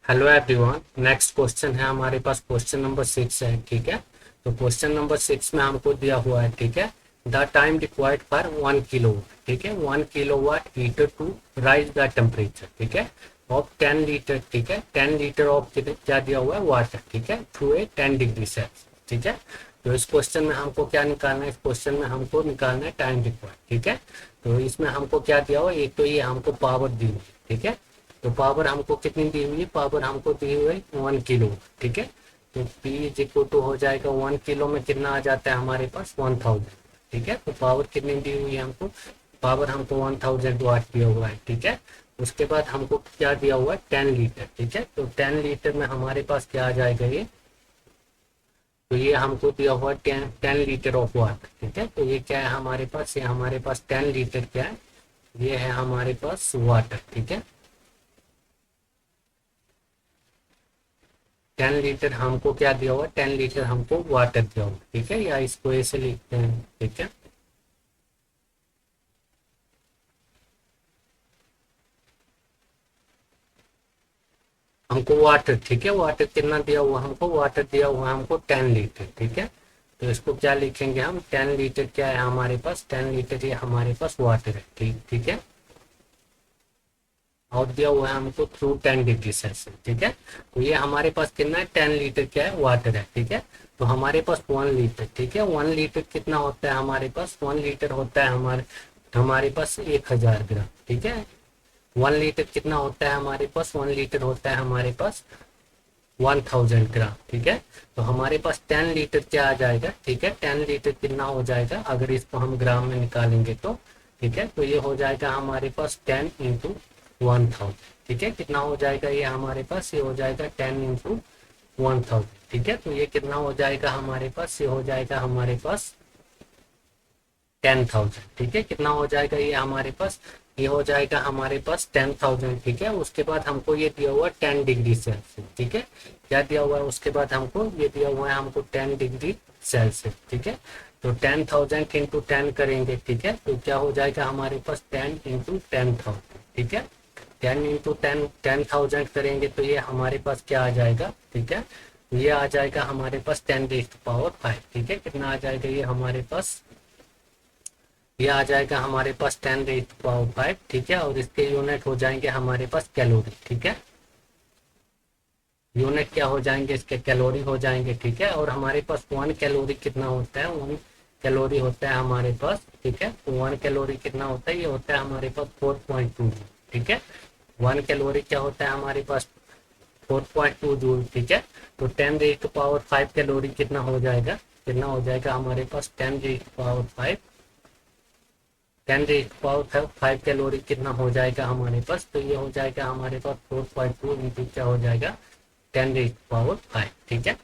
Hello everyone. Next question है हमारे पास, question number 6 है। ठीक है, तो क्वेश्चन नंबर 6 में हमको दिया हुआ है, ठीक है, the time required for 1 kilo, ठीक है, 1 kilowatt heater to rise the temperature, ठीक है, ऑफ 10 लीटर, ठीक है, 10 लीटर ऑफ क्या दिया हुआ है, वाटर, ठीक है, थ्रू ए 10 डिग्री सेल्सियस, ठीक है। तो इस क्वेश्चन में हमको क्या निकालना है, इस क्वेश्चन में हमको निकालना है टाइम रिक्वायर्ड, ठीक है। तो इसमें हमको क्या दिया हुआ है, एक तो ये हमको पावर दी हुई है, ठीक है। तो पावर हमको कितनी दी हुई है, पावर हमको दी हुई है 1 किलो, ठीक है। तो P इज इक्वल टू हो जाएगा 1 किलो में कितना आ जाता है हमारे पास 1000, ठीक है। तो पावर कितनी दी हुई है हमको, पावर हमको 1000 वाट दिया हुआ है, ठीक है। उसके बाद हमको क्या दिया हुआ है 10 लीटर, ठीक है। तो 10 लीटर में हमारे पास क्या आ जाएगा ये, तो ये हमको दिया हुआ है 10 लीटर ऑफ वाटर, ठीक है। तो ये क्या है हमारे पास, ये हमारे पास 10 लीटर क्या है, ये है हमारे पास वाटर, ठीक है। 10 लीटर हमको क्या दिया हुआ, 10 लीटर हमको वाटर दिया हुआ, ठीक है, या इसको ऐसे लिखते हैं, ठीक है। हमको वाटर, ठीक है, वाटर कितना दिया हुआ हमको, वाटर दिया हुआ हमको 10 लीटर, ठीक है। तो इसको क्या लिखेंगे हम, 10 लीटर क्या है हमारे पास, 10 लीटर ये हमारे पास वाटर है, ठीक ठीक है। और दिया हुआ है हमको थ्रू 10 डिग्री सेल्सियस, ठीक है। तो ये हमारे पास कितना है, 10 लीटर क्या है, वाटर है, ठीक है। तो हमारे पास 1 लीटर, ठीक है, 1 लीटर कितना होता है हमारे पास, 1 लीटर होता है हमारे हमारे पास 1000 ग्राम, ठीक है। 1 लीटर कितना होता है हमारे पास, 1 लीटर होता है हमारे पास 1000 ग्राम, ठीक है। तो हमारे पास 10 लीटर क्या आ जाएगा, ठीक है, 10 लीटर कितना हो जाएगा, अगर इसको हम ग्राम में निकालेंगे तो, ठीक है, तो ये हो जाएगा हमारे पास 10 × 1000, ठीक है। कितना हो जाएगा ये हमारे पास, ये हो जाएगा 10 × 1000, ठीक है। तो ये कितना हो जाएगा हमारे पास, ये हो जाएगा हमारे पास 10,000, ठीक है। कितना हो जाएगा ये हमारे पास, ये हो जाएगा हमारे पास 10,000, ठीक है। उसके बाद हमको ये दिया हुआ 10 डिग्री सेल्सियस, ठीक है। क्या दिया हुआ है उसके बाद हमको, ये दिया हुआ है हमको 10 डिग्री सेल्सियस, ठीक है। तो 10,000 × 10 करेंगे, ठीक है, तो क्या हो जाएगा हमारे पास 10 × 10,000, ठीक है। 10 × 10 10,000 करेंगे तो ये हमारे पास क्या आ जाएगा, ठीक है, ये आ जाएगा हमारे पास 10⁵, ठीक है। कितना आ जाएगा ये हमारे पास, ये आ जाएगा हमारे पास 10⁵, ठीक है। और इसके यूनिट हो जाएंगे हमारे पास कैलोरी, ठीक है। यूनिट क्या हो जाएंगे इसके, कैलोरी हो जाएंगे, ठीक है। और हमारे पास 1 कैलोरी कितना होता है, 1 कैलोरी होता है हमारे पास, ठीक है। तो 1 कैलोरी कितना होता है, ये होता है हमारे पास 4.2, ठीक है। 1 कैलोरी क्या होता है हमारे पास, 4.2 जूल, ठीक है। तो 10⁵ कैलोरी कितना हो जाएगा, कितना हो जाएगा हमारे पास 10⁵, 10⁵ कैलोरी कितना हो जाएगा हमारे पास, तो ये हो जाएगा हमारे पास 4.2 इंटू क्या हो जाएगा 10⁵, ठीक है।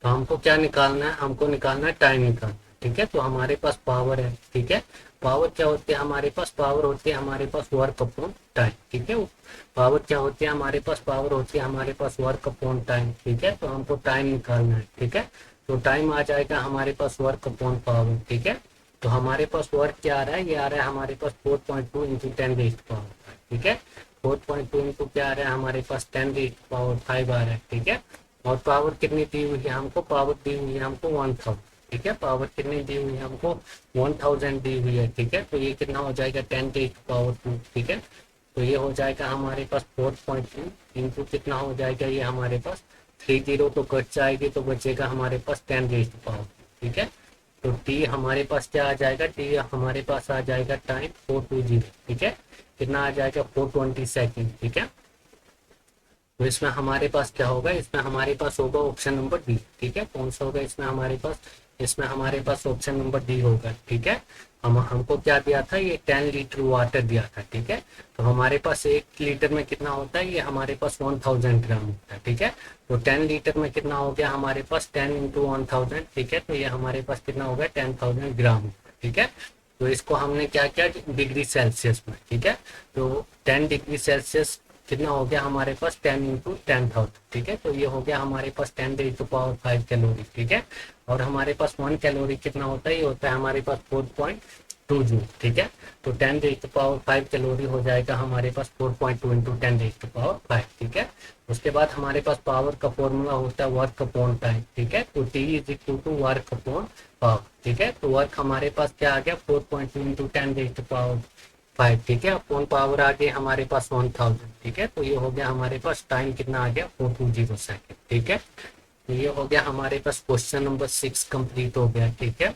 तो हमको क्या निकालना है, हमको निकालना है टाइम निकालना है, ठीक है। तो हमारे पास पावर है, ठीक है। पावर क्या होती है हमारे पास, पावर होती है हमारे पास वर्क अपॉन टाइम, ठीक है। पावर क्या होती है हमारे पास, पावर होती है हमारे पास वर्क अपॉन टाइम, ठीक है। तो हमको टाइम निकालना है, ठीक है। तो टाइम आ जाएगा हमारे पास वर्क अपॉन पावर, ठीक है। तो हमारे पास वर्क क्या आ रहा है, ये आ रहा है हमारे पास 4.2 इंटू 10⁵, ठीक है। 4.2 इंटू क्या आ रहा है हमारे पास 10⁵ आ रहा है, ठीक है। और पावर कितनी दी हुई है हमको, पावर दी हुई है हमको 1000, ठीक है। पावर कितनी दी हुई है हमको 1000 दी हुई है, ठीक है। तो ये कितना हो जाएगा 10⁵2, ठीक है। तो ये हो जाएगा हमारे पास 4.2 इंटू कितना हो जाएगा ये हमारे पास 30 तो कट जाएगी, तो बचेगा हमारे पास 10⁵, ठीक है। तो टी हमारे पास क्या आ जाएगा, टी हमारे पास आ जाएगा टाइम 420, ठीक है। कितना आ जाएगा 420 सेकेंड, ठीक है। तो इसमें हमारे पास क्या होगा, इसमें हमारे पास होगा ऑप्शन नंबर डी, ठीक है। कौन सा होगा इसमें हमारे पास, इसमें हमारे पास ऑप्शन नंबर डी होगा, ठीक है। हमको क्या दिया था, ये 10 लीटर वाटर दिया था, ठीक है। तो हमारे पास 1 लीटर में कितना होता है, ये हमारे पास 1000 ग्राम होता है, ठीक है। तो 10 लीटर में कितना हो गया हमारे पास 10 × 1000, ठीक है। तो ये हमारे पास कितना हो गया 10,000 ग्राम, ठीक है। तो इसको हमने क्या किया डिग्री सेल्सियस में, ठीक है। तो 10 डिग्री सेल्सियस कितना हो गया हमारे पास 10 × 10,000, ठीक है। तो ये हो गया हमारे पास 10⁵ कैलोरी, ठीक है। और हमारे पास 1 कैलोरी कितना होता है, ये होता है हमारे पास 2 जूल, ठीक है। तो 10⁻5 कैलोरी हो जाएगा हमारे पास 4.2 इंटू 10⁻5, ठीक है। उसके बाद हमारे पास पावर का फॉर्मूला होता है वर्क अपॉन टाइम, ठीक है। तो T is equal to work upon power, ठीक है। तो वर्क हमारे पास क्या आ गया 4.2 इंटू 10⁻5, ठीक है, अपॉन पावर आ गया हमारे पास 1000, ठीक है। तो ये हो गया हमारे पास टाइम कितना आ गया 420 सेकेंड, ठीक है। तो ये हो गया हमारे पास क्वेश्चन नंबर 6 कंप्लीट हो गया, ठीक है।